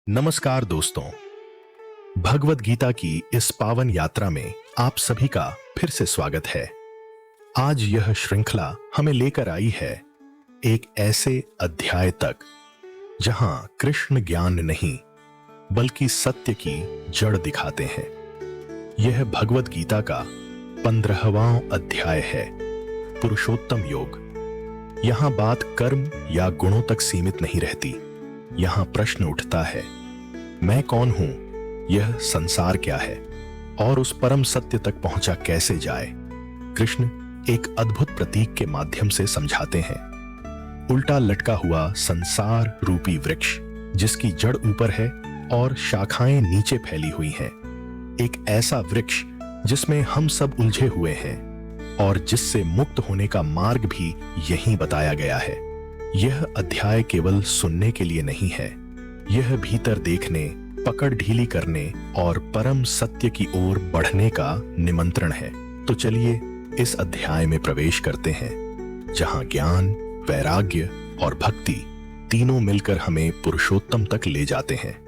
नमस्कार दोस्तों। भगवत गीता की इस पावन यात्रा में आप सभी का फिर से स्वागत है। आज यह श्रृंखला हमें लेकर आई है एक ऐसे अध्याय तक जहां कृष्ण ज्ञान नहीं बल्कि सत्य की जड़ दिखाते हैं। यह भगवत गीता का 15वां अध्याय है, पुरुषोत्तम योग। यहां बात कर्म या गुणों तक सीमित नहीं रहती। यहां प्रश्न उठता है, मैं कौन हूं, यह संसार क्या है और उस परम सत्य तक पहुंचा कैसे जाए। कृष्ण एक अद्भुत प्रतीक के माध्यम से समझाते हैं। उल्टा लटका हुआ संसार रूपी वृक्ष जिसकी जड़ ऊपर है और शाखाएं नीचे फैली हुई हैं। एक ऐसा वृक्ष जिसमें हम सब उलझे हुए हैं और जिससे मुक्त होने का मार्ग भी यहीं बताया गया है। यह अध्याय केवल सुनने के लिए नहीं है, यह भीतर देखने, पकड़ ढीली करने और परम सत्य की ओर बढ़ने का निमंत्रण है। तो चलिए इस अध्याय में प्रवेश करते हैं, जहां ज्ञान, वैराग्य और भक्ति तीनों मिलकर हमें पुरुषोत्तम तक ले जाते हैं।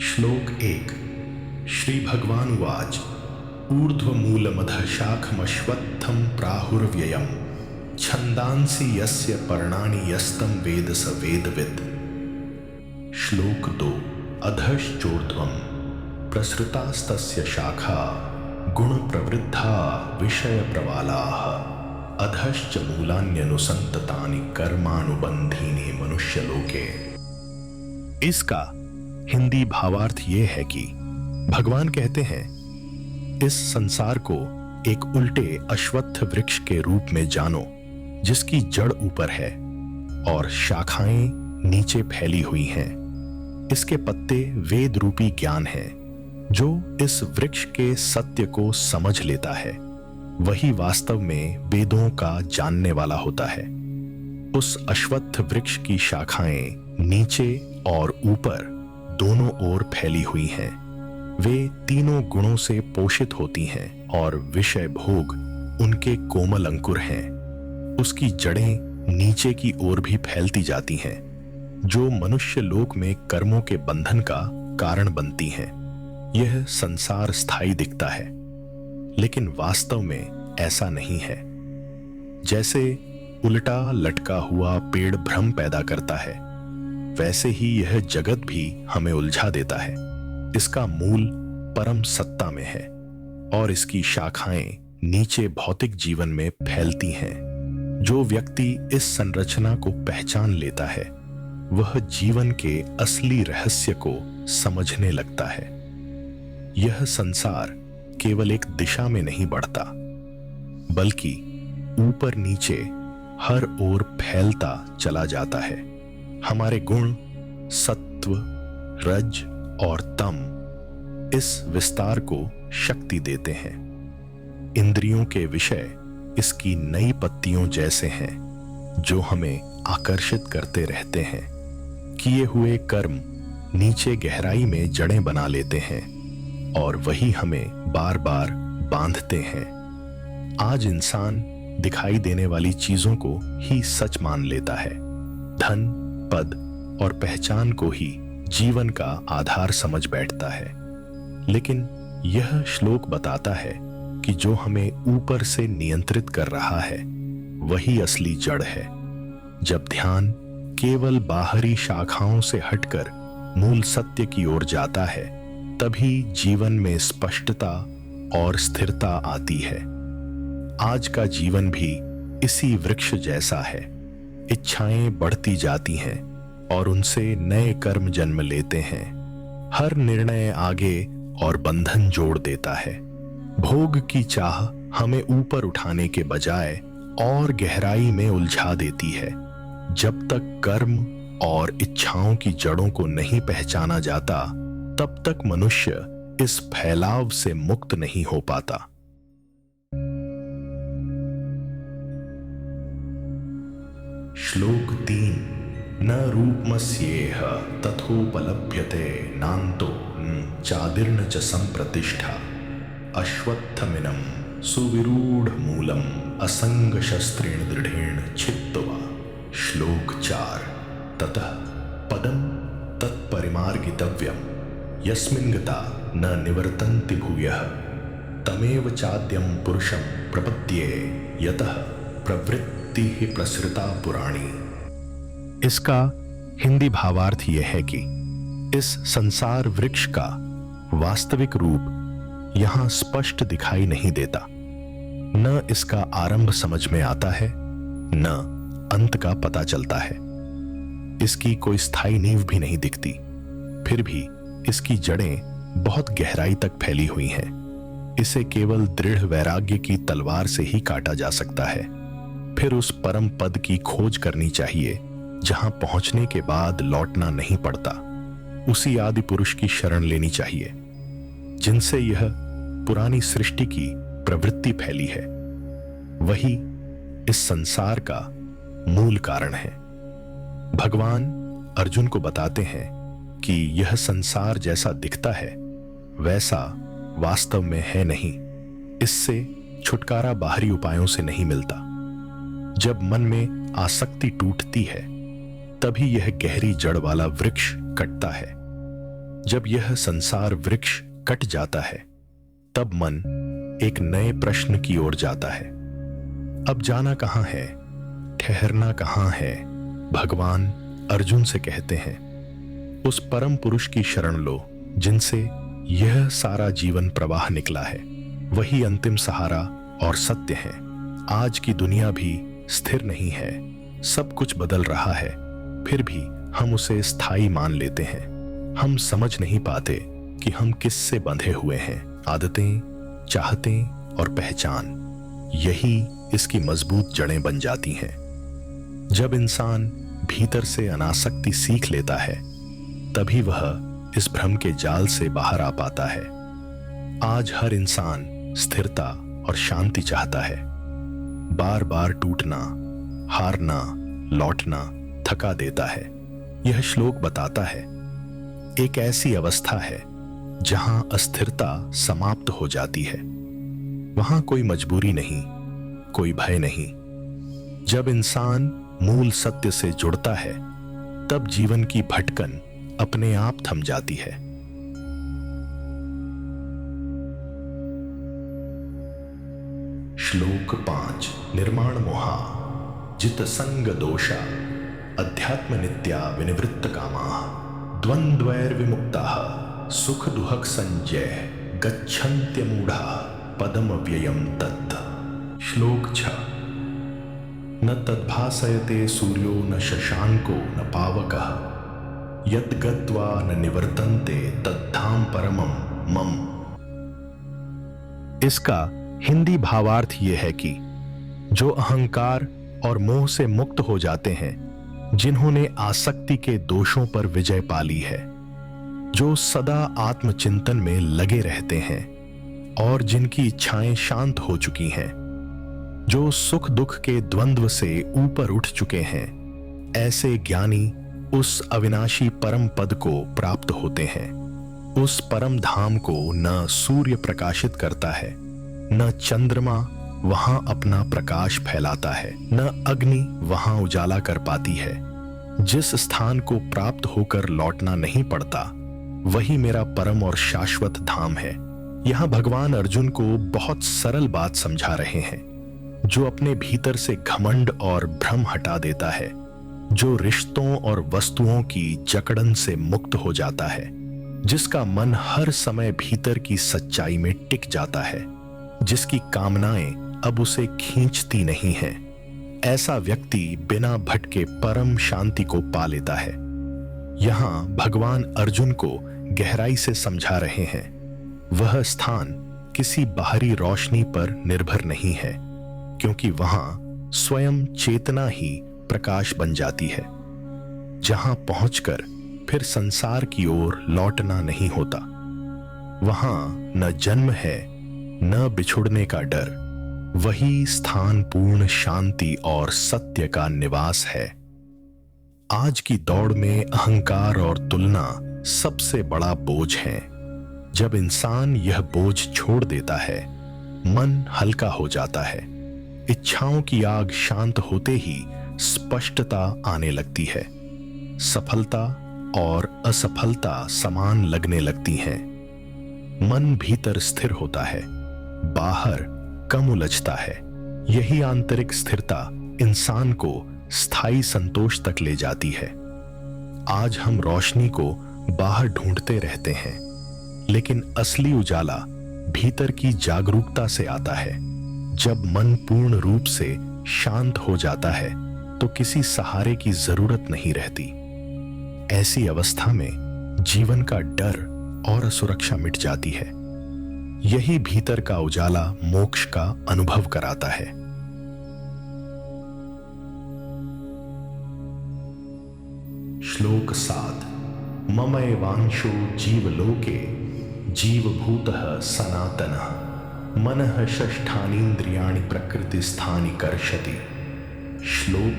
श्लोक 1। श्री भगवान उवाच ऊर्ध्वमूलमधः शाखमश्वत्थं प्राहुर्व्ययम् छन्दांसि यस्य पर्णानि यस्तं वेद स वेदवित्। श्लोक 2। अधश्चोर्ध्वं प्रसृतास्तस्य शाखा गुणप्रवृद्धा विषयप्रवालाः अधश्च मूलान्यनुसन्ततानि कर्मानुबन्धीनि मनुष्यलोके। इसका हिंदी भावार्थ ये है कि भगवान कहते हैं, इस संसार को एक उल्टे अश्वत्थ वृक्ष के रूप में जानो जिसकी जड़ ऊपर है और शाखाएं नीचे फैली हुई हैं। इसके पत्ते वेद रूपी ज्ञान है। जो इस वृक्ष के सत्य को समझ लेता है वही वास्तव में वेदों का जानने वाला होता है। उस अश्वत्थ वृक्ष की शाखाएं नीचे और ऊपर दोनों ओर फैली हुई हैं। वे तीनों गुणों से पोषित होती हैं और विषय भोग उनके कोमल अंकुर हैं। उसकी जड़ें नीचे की ओर भी फैलती जाती हैं, जो मनुष्य लोक में कर्मों के बंधन का कारण बनती हैं। यह संसार स्थायी दिखता है, लेकिन वास्तव में ऐसा नहीं है। जैसे उल्टा लटका हुआ पेड़ भ्रम पैदा करता है, वैसे ही यह जगत भी हमें उलझा देता है। इसका मूल परम सत्ता में है और इसकी शाखाएं नीचे भौतिक जीवन में फैलती हैं। जो व्यक्ति इस संरचना को पहचान लेता है वह जीवन के असली रहस्य को समझने लगता है। यह संसार केवल एक दिशा में नहीं बढ़ता, बल्कि ऊपर नीचे हर ओर फैलता चला जाता है। हमारे गुण, सत्व, रज और तम इस विस्तार को शक्ति देते हैं। इंद्रियों के विषय इसकी नई पत्तियों जैसे हैं जो हमें आकर्षित करते रहते हैं। किए हुए कर्म नीचे गहराई में जड़ें बना लेते हैं और वही हमें बार बार बांधते हैं। आज इंसान दिखाई देने वाली चीजों को ही सच मान लेता है। धन, पद और पहचान को ही जीवन का आधार समझ बैठता है। लेकिन यह श्लोक बताता है कि जो हमें ऊपर से नियंत्रित कर रहा है वही असली जड़ है। जब ध्यान केवल बाहरी शाखाओं से हटकर मूल सत्य की ओर जाता है, तभी जीवन में स्पष्टता और स्थिरता आती है। आज का जीवन भी इसी वृक्ष जैसा है। इच्छाएं बढ़ती जाती हैं और उनसे नए कर्म जन्म लेते हैं। हर निर्णय आगे और बंधन जोड़ देता है। भोग की चाह हमें ऊपर उठाने के बजाय और गहराई में उलझा देती है। जब तक कर्म और इच्छाओं की जड़ों को नहीं पहचाना जाता, तब तक मनुष्य इस फैलाव से मुक्त नहीं हो पाता। श्लोक 3। न रूपमस्येह तथोपलभ्यते नान्तो चादिर्न च संप्रतिष्ठा अश्वत्थमिनं सुविरूढ़ मूलम असंग शस्त्रेण दृढ़ेण छित्त्वा। श्लोक 4। ततः पदम तत्परिमार्गितव्यम यस्मिन् गता न निवर्तन्ति भूयः तमेव चाद्यं पुरुषं प्रपद्ये यतः प्रवृत्तिः प्रसृता पुराणी। इसका हिंदी भावार्थ यह है कि इस संसार वृक्ष का वास्तविक रूप यहां स्पष्ट दिखाई नहीं देता। न इसका आरंभ समझ में आता है, न अंत का पता चलता है। इसकी कोई स्थायी नींव भी नहीं दिखती, फिर भी इसकी जड़ें बहुत गहराई तक फैली हुई हैं। इसे केवल दृढ़ वैराग्य की तलवार से ही काटा जा सकता है। फिर उस परम पद की खोज करनी चाहिए जहां पहुंचने के बाद लौटना नहीं पड़ता। उसी आदि पुरुष की शरण लेनी चाहिए जिनसे यह पुरानी सृष्टि की प्रवृत्ति फैली है। वही इस संसार का मूल कारण है। भगवान अर्जुन को बताते हैं कि यह संसार जैसा दिखता है वैसा वास्तव में है नहीं। इससे छुटकारा बाहरी उपायों से नहीं मिलता। जब मन में आसक्ति टूटती है तभी यह गहरी जड़ वाला वृक्ष कटता है। जब यह संसार वृक्ष कट जाता है तब मन एक नए प्रश्न की ओर जाता है। अब जाना कहां है, ठहरना कहां है। भगवान अर्जुन से कहते हैं, उस परम पुरुष की शरण लो जिनसे यह सारा जीवन प्रवाह निकला है। वही अंतिम सहारा और सत्य है। आज की दुनिया भी स्थिर नहीं है, सब कुछ बदल रहा है, फिर भी हम उसे स्थायी मान लेते हैं। हम समझ नहीं पाते कि हम किससे बंधे हुए हैं। आदतें, चाहतें और पहचान, यही इसकी मजबूत जड़ें बन जाती हैं। जब इंसान भीतर से अनासक्ति सीख लेता है तभी वह इस भ्रम के जाल से बाहर आ पाता है। आज हर इंसान स्थिरता और शांति चाहता है। बार बार टूटना, हारना, लौटना थका देता है। यह श्लोक बताता है एक ऐसी अवस्था है जहां अस्थिरता समाप्त हो जाती है। वहां कोई मजबूरी नहीं, कोई भय नहीं। जब इंसान मूल सत्य से जुड़ता है तब जीवन की भटकन अपने आप थम जाती है। श्लोक 5। निर्माण मोहा जित संग दोषा अध्यात्म नित्या विनिवृत्त कामा द्वंद्वैर विमुक्ता सुख दुहक संजय गच्छन्त्य मूढ़ा पदम व्ययम तत्। श्लोक 6। न तद्भासयते सूर्यो न शशांको न पावकः यद् गत्वा न निवर्तन्ते तद्धाम परमं मम। इसका हिंदी भावार्थ यह है कि जो अहंकार और मोह से मुक्त हो जाते हैं, जिन्होंने आसक्ति के दोषों पर विजय पा ली है, जो सदा आत्मचिंतन में लगे रहते हैं और जिनकी इच्छाएं शांत हो चुकी हैं, जो सुख दुख के द्वंद्व से ऊपर उठ चुके हैं, ऐसे ज्ञानी उस अविनाशी परम पद को प्राप्त होते हैं। उस परम धाम को न सूर्य प्रकाशित करता है, न चंद्रमा वहां अपना प्रकाश फैलाता है, न अग्नि वहां उजाला कर पाती है। जिस स्थान को प्राप्त होकर लौटना नहीं पड़ता, वही मेरा परम और शाश्वत धाम है। यहां भगवान अर्जुन को बहुत सरल बात समझा रहे हैं। जो अपने भीतर से घमंड और भ्रम हटा देता है, जो रिश्तों और वस्तुओं की जकड़न से मुक्त हो जाता है, जिसका मन हर समय भीतर की सच्चाई में टिक जाता है, जिसकी कामनाएं अब उसे खींचती नहीं हैं, ऐसा व्यक्ति बिना भटके परम शांति को पा लेता है। यहां भगवान अर्जुन को गहराई से समझा रहे हैं, वह स्थान किसी बाहरी रोशनी पर निर्भर नहीं है, क्योंकि वहां स्वयं चेतना ही प्रकाश बन जाती है, जहां पहुंचकर फिर संसार की ओर लौटना नहीं होता। वहां न जन्म है, न बिछुड़ने का डर। वही स्थान पूर्ण शांति और सत्य का निवास है। आज की दौड़ में अहंकार और तुलना सबसे बड़ा बोझ है। जब इंसान यह बोझ छोड़ देता है, मन हल्का हो जाता है। इच्छाओं की आग शांत होते ही स्पष्टता आने लगती है। सफलता और असफलता समान लगने लगती हैं। मन भीतर स्थिर होता है, बाहर कम उलझता है। यही आंतरिक स्थिरता इंसान को स्थायी संतोष तक ले जाती है। आज हम रोशनी को बाहर ढूंढते रहते हैं, लेकिन असली उजाला भीतर की जागरूकता से आता है। जब मन पूर्ण रूप से शांत हो जाता है तो किसी सहारे की जरूरत नहीं रहती। ऐसी अवस्था में जीवन का डर और असुरक्षा मिट जाती है। यही भीतर का उजाला मोक्ष का अनुभव कराता है। श्लोक 7। ममैवांशो जीवलोके जीवभूतः सनातनः मनः षष्ठानीन्द्रियाणि प्रकृतिस्थानि कर्षति। श्लोक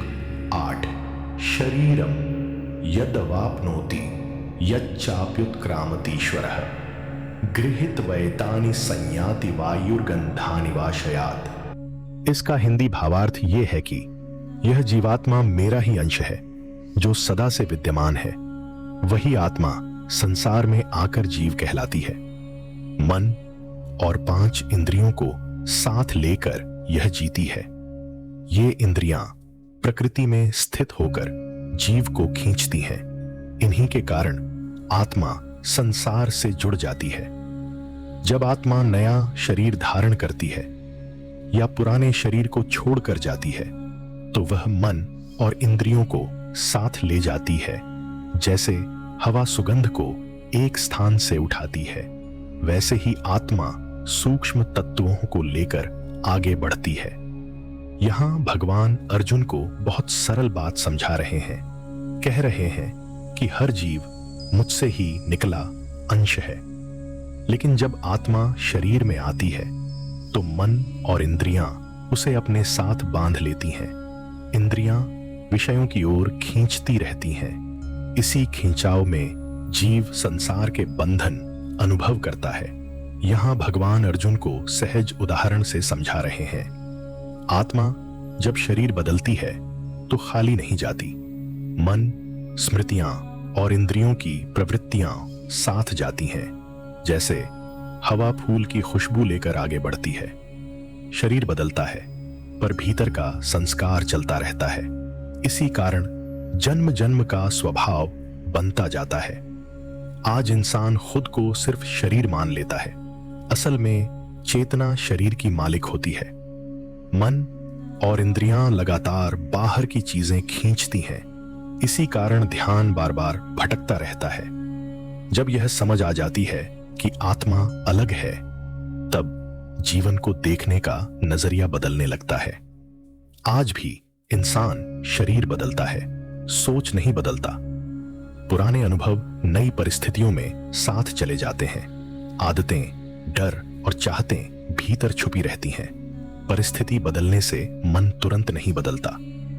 8। शरीरम यदवाप्नोति यच्चाप्युत्क्रामतीश्वरः गृहीत्वैतानि संयाति वायुर्गंधानि वाशयात्। इसका हिंदी भावार्थ ये है कि यह जीवात्मा मेरा ही अंश है जो सदा से विद्यमान है। वही आत्मा संसार में आकर जीव कहलाती है। मन और 5 इंद्रियों को साथ लेकर यह जीती है। ये इंद्रियां प्रकृति में स्थित होकर जीव को खींचती हैं। इन्हीं के कारण आत्मा संसार से जुड़ जाती है। जब आत्मा नया शरीर धारण करती है या पुराने शरीर को छोड़कर जाती है तो वह मन और इंद्रियों को साथ ले जाती है। जैसे हवा सुगंध को एक स्थान से उठाती है, वैसे ही आत्मा सूक्ष्म तत्वों को लेकर आगे बढ़ती है। यहां भगवान अर्जुन को बहुत सरल बात समझा रहे हैं। कह रहे हैं कि हर जीव मुझसे ही निकला अंश है, लेकिन जब आत्मा शरीर में आती है तो मन और इंद्रियां उसे अपने साथ बांध लेती हैं। इंद्रियां विषयों की ओर खींचती रहती हैं। इसी खिंचाव में जीव संसार के बंधन अनुभव करता है। यहां भगवान अर्जुन को सहज उदाहरण से समझा रहे हैं। आत्मा जब शरीर बदलती है तो खाली नहीं जाती। मन, स्मृतियां और इंद्रियों की प्रवृत्तियां साथ जाती हैं। जैसे हवा फूल की खुशबू लेकर आगे बढ़ती है। शरीर बदलता है पर भीतर का संस्कार चलता रहता है। इसी कारण जन्म जन्म का स्वभाव बनता जाता है। आज इंसान खुद को सिर्फ शरीर मान लेता है। असल में चेतना शरीर की मालिक होती है। मन और इंद्रियां लगातार बाहर की चीजें खींचती हैं। इसी कारण ध्यान बार बार भटकता रहता है। जब यह समझ आ जाती है कि आत्मा अलग है, तब जीवन को देखने का नजरिया बदलने लगता है। आज भी इंसान शरीर बदलता है, सोच नहीं बदलता। पुराने अनुभव नई परिस्थितियों में साथ चले जाते हैं। आदतें, डर और चाहतें भीतर छुपी रहती हैं। परिस्थिति बदलने से मन तुरंत नहीं बदलता।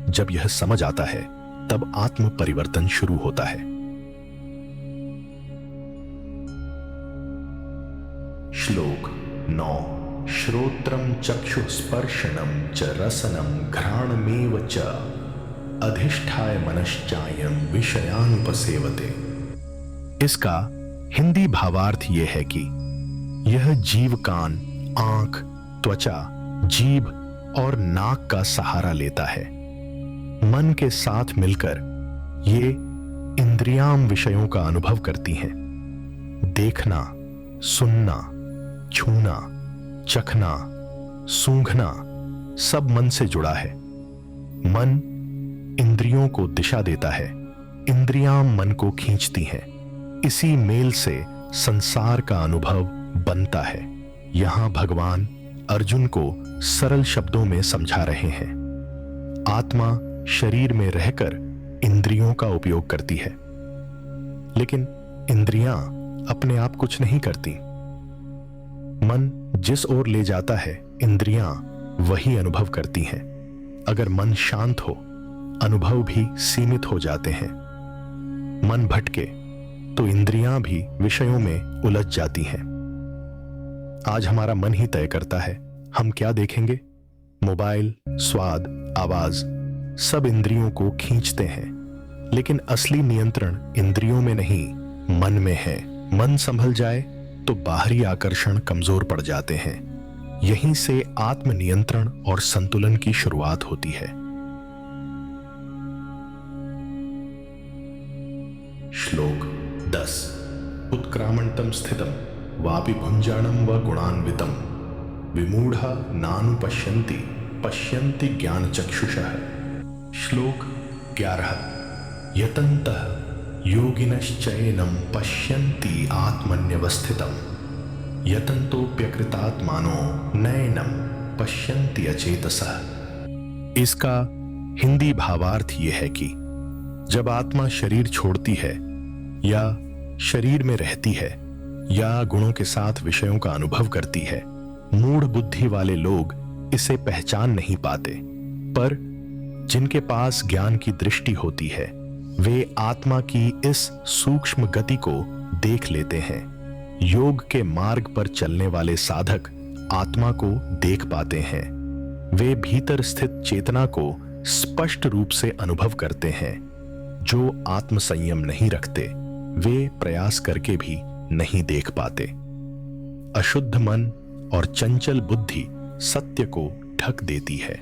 जब यह समझ आता है तब आत्म परिवर्तन शुरू होता है। श्लोक 9। श्रोत्रम चक्षुस्पर्शनम च रसनम घ्राणमेव च अधिष्ठाय मनश्चायं विषयानुपसेवते। इसका हिंदी भावार्थ यह है कि यह जीव कान, आंख, त्वचा, जीभ और नाक का सहारा लेता है। मन के साथ मिलकर ये इंद्रियां विषयों का अनुभव करती हैं। देखना, सुनना, छूना, चखना, सूंघना सब मन से जुड़ा है। मन इंद्रियों को दिशा देता है, इंद्रियां मन को खींचती हैं। इसी मेल से संसार का अनुभव बनता है। यहां भगवान अर्जुन को सरल शब्दों में समझा रहे हैं। आत्मा शरीर में रहकर इंद्रियों का उपयोग करती है, लेकिन इंद्रियां अपने आप कुछ नहीं करती। मन जिस ओर ले जाता है, इंद्रियां वही अनुभव करती हैं। अगर मन शांत हो, अनुभव भी सीमित हो जाते हैं। मन भटके तो इंद्रियां भी विषयों में उलझ जाती हैं। आज हमारा मन ही तय करता है हम क्या देखेंगे। मोबाइल, स्वाद, आवाज सब इंद्रियों को खींचते हैं, लेकिन असली नियंत्रण इंद्रियों में नहीं, मन में है। मन संभल जाए तो बाहरी आकर्षण कमजोर पड़ जाते हैं। यहीं से आत्मनियंत्रण और संतुलन की शुरुआत होती है। श्लोक 10। उत्क्रामंतम स्थितम वापि भुंजाणम व गुणान्वितम विमूढ़ा नानुपश्यन्ति पश्यन्ति ज्ञानचक्षुषः। श्लोक 11। यतन्तः योगिनश्चैनं पश्यन्ति आत्मन्यवस्थितं यतन्तोऽप्यकृतात्मानो नैनं पश्यन्ति अचेतसः। इसका हिंदी भावार्थ यह है कि जब आत्मा शरीर छोड़ती है या शरीर में रहती है या गुणों के साथ विषयों का अनुभव करती है, मूढ़ बुद्धि वाले लोग इसे पहचान नहीं पाते, पर जिनके पास ज्ञान की दृष्टि होती है वे आत्मा की इस सूक्ष्म गति को देख लेते हैं। योग के मार्ग पर चलने वाले साधक आत्मा को देख पाते हैं। वे भीतर स्थित चेतना को स्पष्ट रूप से अनुभव करते हैं। जो आत्म संयम नहीं रखते वे प्रयास करके भी नहीं देख पाते। अशुद्ध मन और चंचल बुद्धि सत्य को ढक देती है।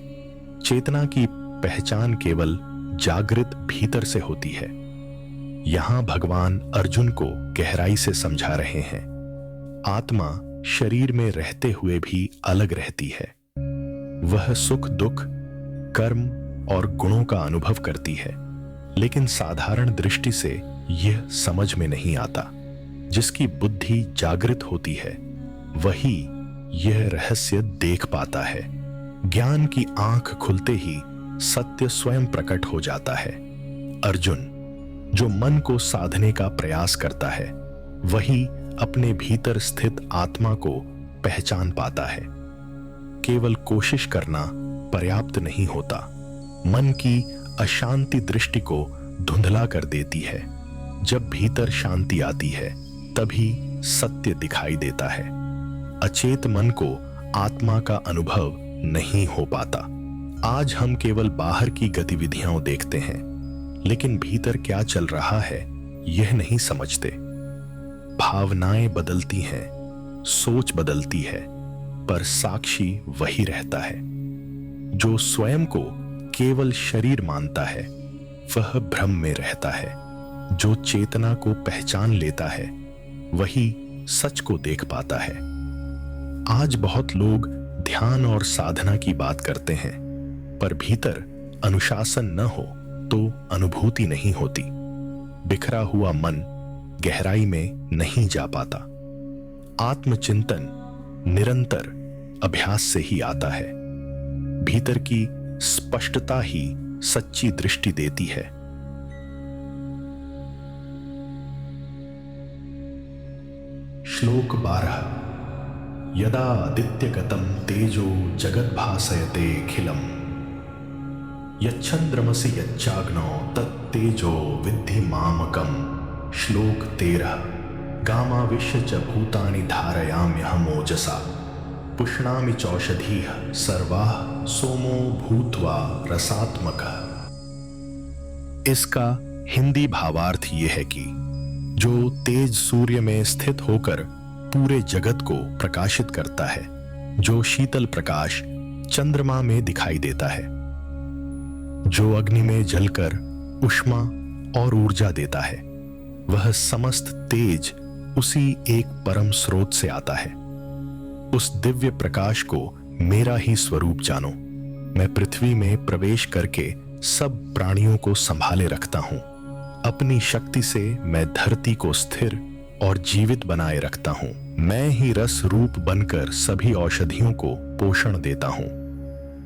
चेतना की पहचान केवल जागृत भीतर से होती है। यहां भगवान अर्जुन को गहराई से समझा रहे हैं। आत्मा शरीर में रहते हुए भी अलग रहती है। वह सुख दुख, कर्म और गुणों का अनुभव करती है, लेकिन साधारण दृष्टि से यह समझ में नहीं आता। जिसकी बुद्धि जागृत होती है वही यह रहस्य देख पाता है। ज्ञान की आंख खुलते ही सत्य स्वयं प्रकट हो जाता है। अर्जुन, जो मन को साधने का प्रयास करता है वही अपने भीतर स्थित आत्मा को पहचान पाता है। केवल कोशिश करना पर्याप्त नहीं होता। मन की अशांति दृष्टि को धुंधला कर देती है। जब भीतर शांति आती है तभी सत्य दिखाई देता है। अचेत मन को आत्मा का अनुभव नहीं हो पाता। आज हम केवल बाहर की गतिविधियां देखते हैं, लेकिन भीतर क्या चल रहा है यह नहीं समझते। भावनाएं बदलती हैं, सोच बदलती है, पर साक्षी वही रहता है। जो स्वयं को केवल शरीर मानता है वह भ्रम में रहता है। जो चेतना को पहचान लेता है वही सच को देख पाता है। आज बहुत लोग ध्यान और साधना की बात करते हैं, पर भीतर अनुशासन न हो तो अनुभूति नहीं होती। बिखरा हुआ मन गहराई में नहीं जा पाता। आत्मचिंतन निरंतर अभ्यास से ही आता है। भीतर की स्पष्टता ही सच्ची दृष्टि देती है। श्लोक 12। यदा आदित्यगतं तेजो जगद्भासयतेऽखिलम् यच्छन्द्रमसि यच्चाग्नौ तत्तेजो विद्धि मामकम्। श्लोक 13। गामाविश्य च भूतानि धारयाम्यहमोजसा पुष्णामि चौषधीः सर्वाः सोमो भूत्वा रसात्मकः। इसका हिंदी भावार्थ ये है कि जो तेज सूर्य में स्थित होकर पूरे जगत को प्रकाशित करता है, जो शीतल प्रकाश चंद्रमा में दिखाई देता है, जो अग्नि में जलकर उष्मा और ऊर्जा देता है, वह समस्त तेज उसी एक परम स्रोत से आता है। उस दिव्य प्रकाश को मेरा ही स्वरूप जानो। मैं पृथ्वी में प्रवेश करके सब प्राणियों को संभाले रखता हूं। अपनी शक्ति से मैं धरती को स्थिर और जीवित बनाए रखता हूं। मैं ही रस रूप बनकर सभी औषधियों को पोषण देता हूं।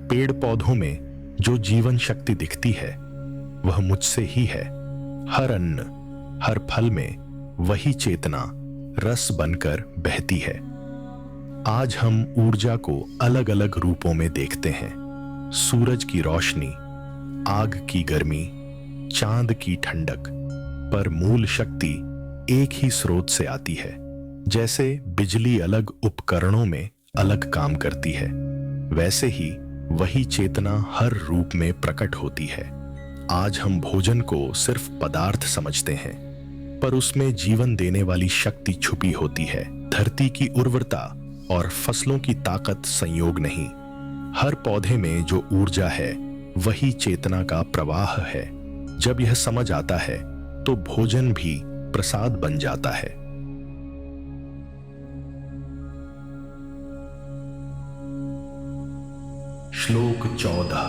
पेड़ पौधों में जो जीवन शक्ति दिखती है वह मुझसे ही है। हर अन्न, हर फल में वही चेतना रस बनकर बहती है। आज हम ऊर्जा को अलग अलग रूपों में देखते हैं। सूरज की रोशनी, आग की गर्मी, चांद की ठंडक, पर मूल शक्ति एक ही स्रोत से आती है। जैसे बिजली अलग उपकरणों में अलग काम करती है, वैसे ही वही चेतना हर रूप में प्रकट होती है। आज हम भोजन को सिर्फ पदार्थ समझते हैं, पर उसमें जीवन देने वाली शक्ति छुपी होती है। धरती की उर्वरता और फसलों की ताकत संयोग नहीं। हर पौधे में जो ऊर्जा है वही चेतना का प्रवाह है। जब यह समझ आता है तो भोजन भी प्रसाद बन जाता है। श्लोक 14।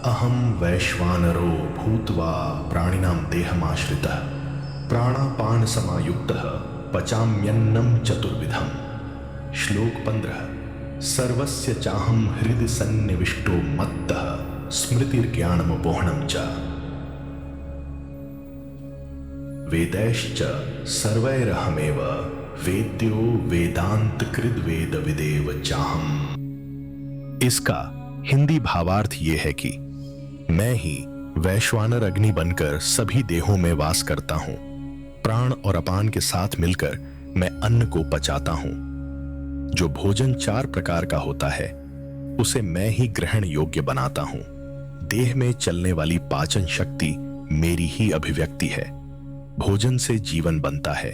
अहम वैश्वानरो भूत्वा प्राणिनां देहमाश्रितः प्राणापान समायुक्तः पचाम्यन्नं चतुर्विधम्। श्लोक 15। सर्वस्य चाहं हृदि सन्निविष्टो मत्तः स्मृतिर्ज्ञानमपोहनं च वेदैश्च सर्वैरहमेव वेद्यो वेदांतकृद् वेद विदेव चाहम्। इसका हिंदी भावार्थ ये है कि मैं ही वैश्वानर अग्नि बनकर सभी देहों में वास करता हूं। प्राण और अपान के साथ मिलकर मैं अन्न को पचाता हूं। जो भोजन 4 प्रकार का होता है उसे मैं ही ग्रहण योग्य बनाता हूं। देह में चलने वाली पाचन शक्ति मेरी ही अभिव्यक्ति है। भोजन से जीवन बनता है।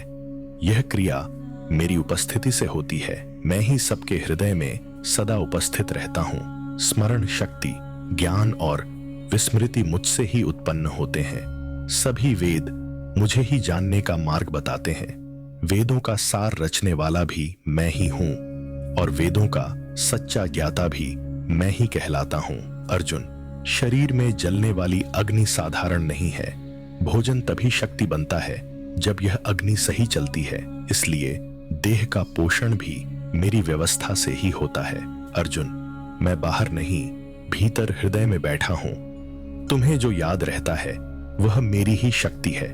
यह क्रिया मेरी उपस्थिति से होती है। मैं ही सबके हृदय में सदा उपस्थित रहता हूं। स्मरण शक्ति, ज्ञान और विस्मृति मुझसे ही उत्पन्न होते हैं। सभी वेद मुझे ही जानने का मार्ग बताते हैं। वेदों का सार रचने वाला भी मैं ही हूं और वेदों का सच्चा ज्ञाता भी मैं ही कहलाता हूं। अर्जुन, शरीर में जलने वाली अग्नि साधारण नहीं है। भोजन तभी शक्ति बनता है जब यह अग्नि सही चलती है। इसलिए देह का पोषण भी मेरी व्यवस्था से ही होता है। अर्जुन, मैं बाहर नहीं, भीतर हृदय में बैठा हूं। तुम्हें जो याद रहता है वह मेरी ही शक्ति है।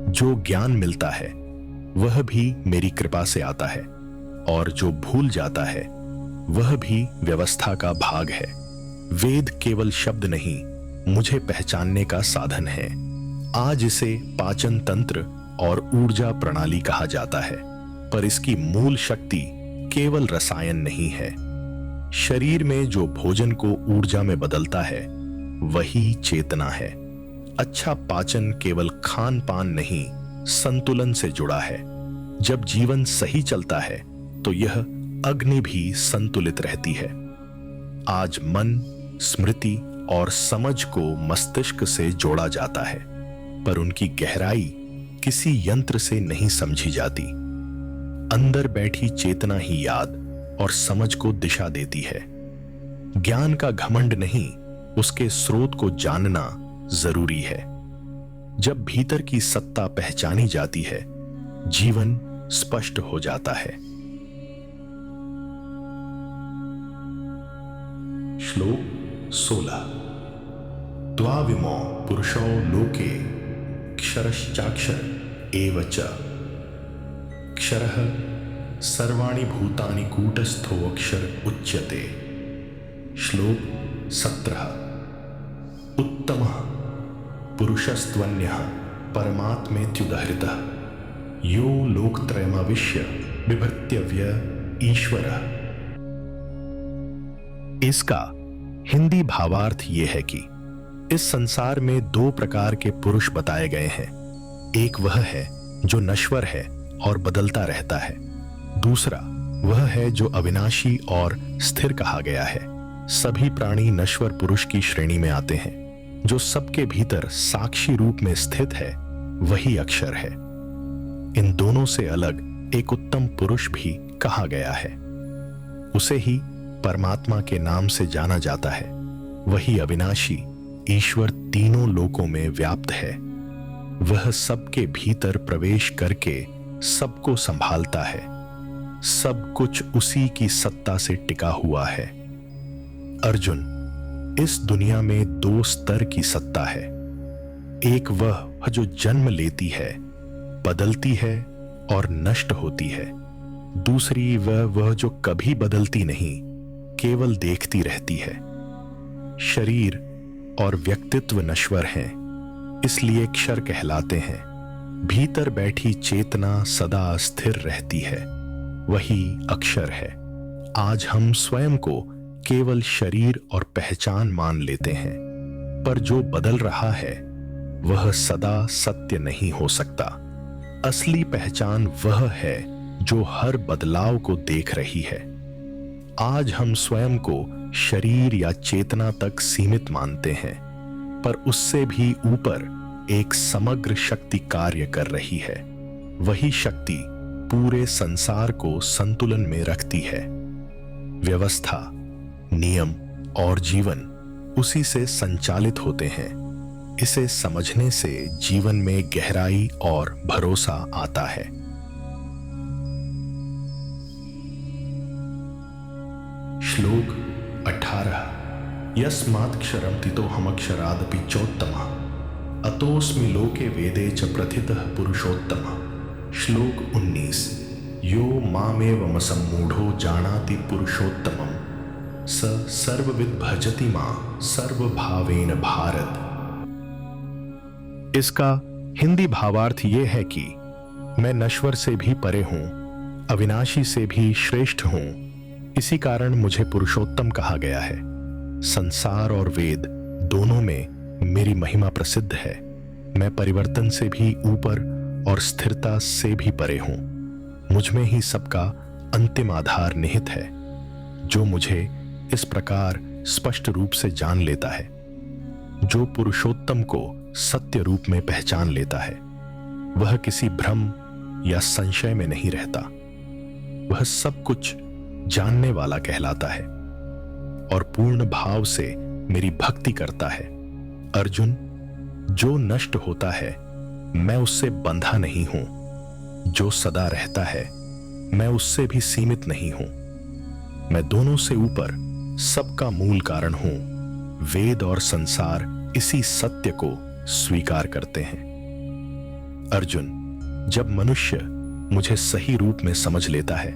जो ज्ञान मिलता है वह भी मेरी कृपा से आता है और जो भूल जाता है वह भी व्यवस्था का भाग है। वेद केवल शब्द नहीं, मुझे पहचानने का साधन है। आज इसे पाचन तंत्र और ऊर्जा प्रणाली कहा जाता है, पर इसकी मूल शक्ति केवल रसायन नहीं है। शरीर में जो भोजन को ऊर्जा में बदलता है वही चेतना है। अच्छा पाचन केवल खान पान नहीं, संतुलन से जुड़ा है। जब जीवन सही चलता है तो यह अग्नि भी संतुलित रहती है। आज मन, स्मृति और समझ को मस्तिष्क से जोड़ा जाता है, पर उनकी गहराई किसी यंत्र से नहीं समझी जाती। अंदर बैठी चेतना ही याद और समझ को दिशा देती है। ज्ञान का घमंड नहीं, उसके स्रोत को जानना जरूरी है। जब भीतर की सत्ता पहचानी जाती है, जीवन स्पष्ट हो जाता है। श्लोक 16। द्वाविमो पुरुषो लोके क्षरश्चाक्षर एव च क्षरः सर्वाणि भूतानि कूटस्थो अक्षर उच्यते। श्लोक 17। उत्तमः पुरुषस्त्वन्यः परमात्मेत्युदहृतः यो लोकत्रयमविश्य बिभर्त्यव्य ईश्वरः। इसका हिंदी भावार्थ यह है कि इस संसार में 2 प्रकार के पुरुष बताए गए हैं। एक वह है जो नश्वर है और बदलता रहता है। दूसरा वह है जो अविनाशी और स्थिर कहा गया है। सभी प्राणी नश्वर पुरुष की श्रेणी में आते हैं। जो सबके भीतर साक्षी रूप में स्थित है वही अक्षर है। इन दोनों से अलग एक उत्तम पुरुष भी कहा गया है। उसे ही परमात्मा के नाम से जाना जाता है। वही अविनाशी ईश्वर तीनों लोकों में व्याप्त है। वह सबके भीतर प्रवेश करके सबको संभालता है। सब कुछ उसी की सत्ता से टिका हुआ है। अर्जुन, इस दुनिया में 2 स्तर की सत्ता है। एक वह जो जन्म लेती है, बदलती है और नष्ट होती है। दूसरी वह जो कभी बदलती नहीं, केवल देखती रहती है। शरीर और व्यक्तित्व नश्वर हैं, इसलिए क्षर कहलाते हैं। भीतर बैठी चेतना सदा स्थिर रहती है, वही अक्षर है। आज हम स्वयं को केवल शरीर और पहचान मान लेते हैं, पर जो बदल रहा है वह सदा सत्य नहीं हो सकता। असली पहचान वह है जो हर बदलाव को देख रही है। आज हम स्वयं को शरीर या चेतना तक सीमित मानते हैं, पर उससे भी ऊपर एक समग्र शक्ति कार्य कर रही है। वही शक्ति पूरे संसार को संतुलन में रखती है। व्यवस्था, नियम और जीवन उसी से संचालित होते हैं। इसे समझने से जीवन में गहराई और भरोसा आता है। श्लोक 18। यस्मात्क्षरं तितोऽहमक्षरादपि चोत्तमः अतोऽस्मि लोके वेदे च प्रथितः पुरुषोत्तमः। श्लोक 19। यो मामेवमसम्मूढो जानाति पुरुषोत्तमं स सर्वविद् भजति मां सर्वभावेन भारत। इसका हिंदी भावार्थ ये है कि मैं नश्वर से भी परे हूं, अविनाशी से भी श्रेष्ठ हूं, इसी कारण मुझे पुरुषोत्तम कहा गया है। संसार और वेद दोनों में मेरी महिमा प्रसिद्ध है। मैं परिवर्तन से भी ऊपर और स्थिरता से भी परे हूं। मुझ में ही सबका अंतिम आधार निहित है। जो मुझे इस प्रकार स्पष्ट रूप से जान लेता है, जो पुरुषोत्तम को सत्य रूप में पहचान लेता है, वह किसी भ्रम या संशय में नहीं रहता। वह सब कुछ जानने वाला कहलाता है और पूर्ण भाव से मेरी भक्ति करता है। अर्जुन, जो नष्ट होता है मैं उससे बंधा नहीं हूं, जो सदा रहता है मैं उससे भी सीमित नहीं हूं। मैं दोनों से ऊपर सबका मूल कारण हूं। वेद और संसार इसी सत्य को स्वीकार करते हैं। अर्जुन, जब मनुष्य मुझे सही रूप में समझ लेता है,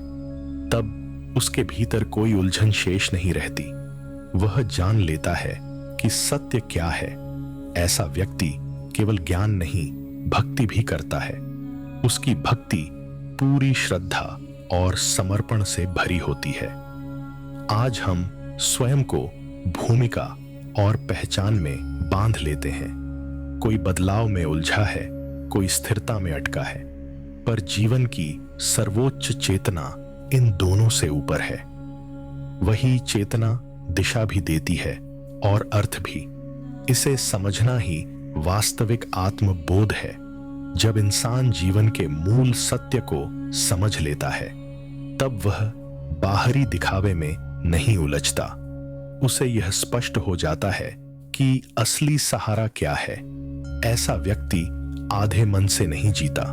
तब उसके भीतर कोई उलझन शेष नहीं रहती। वह जान लेता है कि सत्य क्या है। ऐसा व्यक्ति केवल ज्ञान नहीं, भक्ति भी करता है। उसकी भक्ति पूरी श्रद्धा और समर्पण से भरी होती है। आज हम स्वयं को भूमिका और पहचान में बांध लेते हैं। कोई बदलाव में उलझा है, कोई स्थिरता में अटका है, पर जीवन की सर्वोच्च चेतना इन दोनों से ऊपर है। वही चेतना दिशा भी देती है और अर्थ भी। इसे समझना ही वास्तविक आत्मबोध है। जब इंसान जीवन के मूल सत्य को समझ लेता है, तब वह बाहरी दिखावे में नहीं उलझता। उसे यह स्पष्ट हो जाता है कि असली सहारा क्या है। ऐसा व्यक्ति आधे मन से नहीं जीता,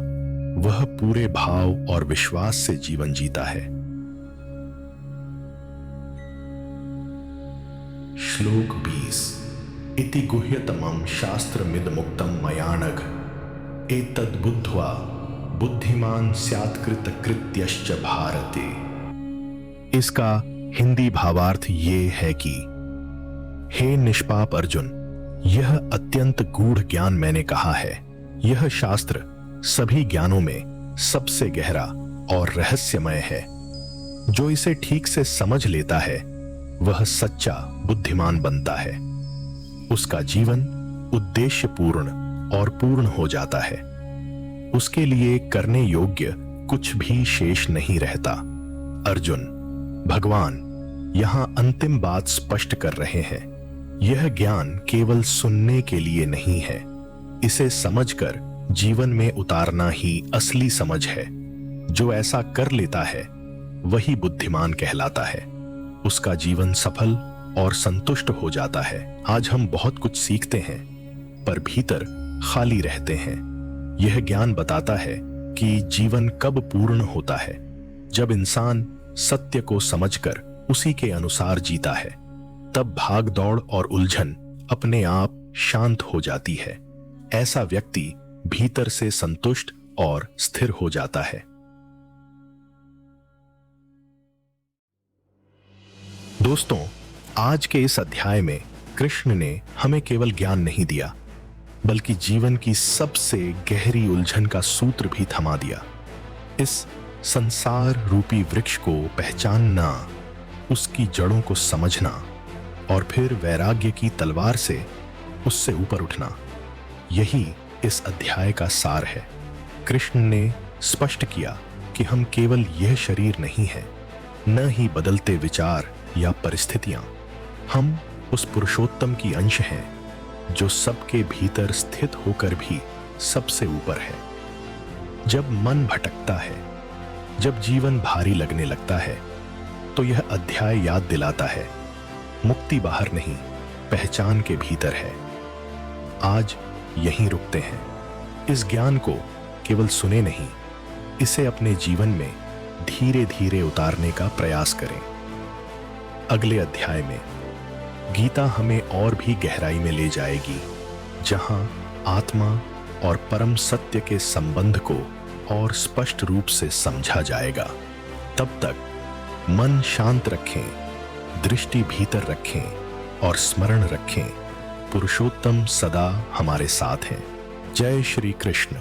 वह पूरे भाव और विश्वास से जीवन जीता है। श्लोक 20। इति गुह्यतमं शास्त्रमिदमुक्तं मयानघ एतद्बुद्ध्वा बुद्धिमान स्यात्कृत कृत्यश्च भारते। इसका हिंदी भावार्थ ये है कि हे निष्पाप अर्जुन, यह अत्यंत गूढ़ ज्ञान मैंने कहा है। यह शास्त्र सभी ज्ञानों में सबसे गहरा और रहस्यमय है। जो इसे ठीक से समझ लेता है वह सच्चा बुद्धिमान बनता है। उसका जीवन उद्देश्यपूर्ण और पूर्ण हो जाता है। उसके लिए करने योग्य कुछ भी शेष नहीं रहता। अर्जुन, भगवान यहां अंतिम बात स्पष्ट कर रहे हैं। यह ज्ञान केवल सुनने के लिए नहीं है, इसे समझकर जीवन में उतारना ही असली समझ है। जो ऐसा कर लेता है वही बुद्धिमान कहलाता है। उसका जीवन सफल और संतुष्ट हो जाता है। आज हम बहुत कुछ सीखते हैं, पर भीतर खाली रहते हैं। यह ज्ञान बताता है कि जीवन कब पूर्ण होता है, जब इंसान सत्य को समझकर उसी के अनुसार जीता है। तब भाग दौड़ और उलझन अपने आप शांत हो जाती है। ऐसा व्यक्ति भीतर से संतुष्ट और स्थिर हो जाता है। दोस्तों, आज के इस अध्याय में कृष्ण ने हमें केवल ज्ञान नहीं दिया, बल्कि जीवन की सबसे गहरी उलझन का सूत्र भी थमा दिया। इस संसार रूपी वृक्ष को पहचानना, उसकी जड़ों को समझना और फिर वैराग्य की तलवार से उससे ऊपर उठना, यही इस अध्याय का सार है। कृष्ण ने स्पष्ट किया कि हम केवल यह शरीर नहीं है, न ही बदलते विचार या परिस्थितियां। हम उस पुरुषोत्तम की अंश हैं जो सबके भीतर स्थित होकर भी सबसे ऊपर है। जब मन भटकता है, जब जीवन भारी लगने लगता है, तो यह अध्याय याद दिलाता है, मुक्ति बाहर नहीं, पहचान के भीतर है। आज यहीं रुकते हैं। इस ज्ञान को केवल सुने नहीं, इसे अपने जीवन में धीरे धीरे उतारने का प्रयास करें। अगले अध्याय में गीता हमें और भी गहराई में ले जाएगी, जहां आत्मा और परम सत्य के संबंध को और स्पष्ट रूप से समझा जाएगा। तब तक मन शांत रखें, दृष्टि भीतर रखें और स्मरण रखें, पुरुषोत्तम सदा हमारे साथ हैं। जय श्री कृष्ण।